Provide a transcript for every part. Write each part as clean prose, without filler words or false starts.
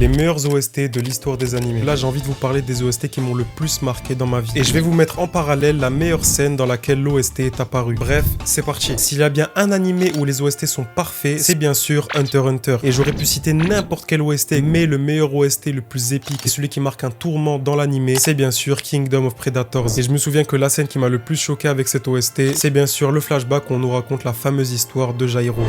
les meilleurs OST de l'histoire des animés. Là, j'ai envie de vous parler des OST qui m'ont le plus marqué dans ma vie. Et je vais vous mettre en parallèle la meilleure scène dans laquelle l'OST est apparu. Bref, c'est parti. S'il y a bien un animé où les OST sont parfaits, c'est bien sûr Hunter x Hunter. Et j'aurais pu citer n'importe quel OST, mais le meilleur OST le plus épique et celui qui marque un tourment dans l'animé, c'est bien sûr Kingdom of Predators. Et je me souviens que la scène qui m'a le plus choqué avec cet OST, c'est bien sûr le flashback où on nous raconte la fameuse histoire de Jairo.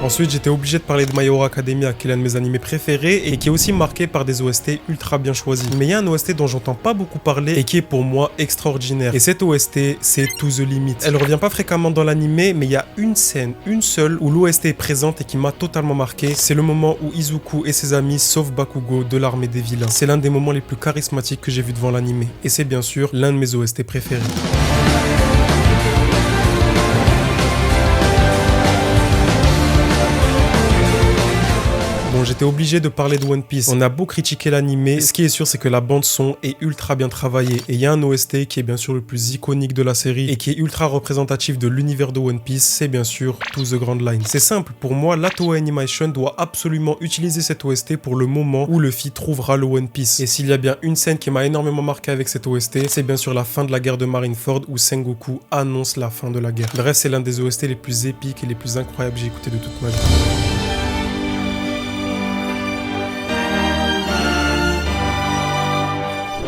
Ensuite, j'étais obligé de parler de My Hero Academia, qui est l'un de mes animés préférés et qui est aussi marqué par des OST ultra bien choisis. Mais il y a un OST dont j'entends pas beaucoup parler et qui est pour moi extraordinaire. Et cette OST, c'est To The Limit. Elle revient pas fréquemment dans l'animé, mais il y a une scène, une seule, où l'OST est présente et qui m'a totalement marqué. C'est le moment où Izuku et ses amis sauvent Bakugo de l'armée des vilains. C'est l'un des moments les plus charismatiques que j'ai vu devant l'animé. Et c'est bien sûr l'un de mes OST préférés. Bon, j'étais obligé de parler de One Piece. On a beau critiquer l'animé, ce qui est sûr c'est que la bande son est ultra bien travaillée. Et il y a un OST qui est bien sûr le plus iconique de la série et qui est ultra représentatif de l'univers de One Piece, c'est bien sûr To The Grand Line. C'est simple, pour moi, la Toei Animation doit absolument utiliser cet OST pour le moment où Luffy trouvera le One Piece. Et s'il y a bien une scène qui m'a énormément marqué avec cet OST, c'est bien sûr la fin de la guerre de Marineford où Sengoku annonce la fin de la guerre. Bref, c'est l'un des OST les plus épiques et les plus incroyables que j'ai écouté de toute ma vie.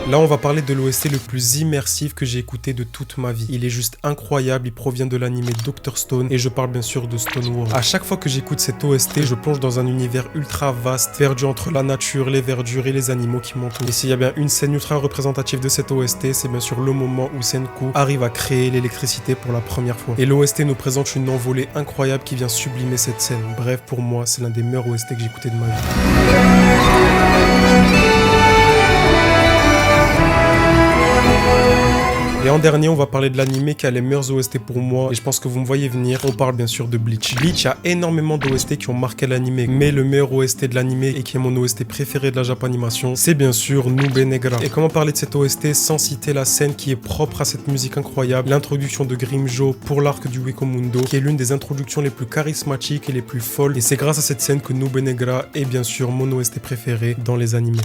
Là, on va parler de l'OST le plus immersif que j'ai écouté de toute ma vie. Il est juste incroyable, il provient de l'anime Dr. Stone et je parle bien sûr de Stone World. À chaque fois que j'écoute cet OST, je plonge dans un univers ultra vaste, perdu entre la nature, les verdures et les animaux qui m'entourent. Et s'il y a bien une scène ultra représentative de cet OST, c'est bien sûr le moment où Senku arrive à créer l'électricité pour la première fois. Et l'OST nous présente une envolée incroyable qui vient sublimer cette scène. Bref, pour moi, c'est l'un des meilleurs OST que j'ai écouté de ma vie. Et en dernier, on va parler de l'anime qui a les meilleurs OST pour moi, et je pense que vous me voyez venir, on parle bien sûr de Bleach. Bleach a énormément d'OST qui ont marqué l'anime, mais le meilleur OST de l'anime et qui est mon OST préféré de la Japanimation, c'est bien sûr Nube Negra. Et comment parler de cette OST sans citer la scène qui est propre à cette musique incroyable, l'introduction de Grimmjow pour l'arc du Wikomundo, qui est l'une des introductions les plus charismatiques et les plus folles, et c'est grâce à cette scène que Nube Negra est bien sûr mon OST préféré dans les animés.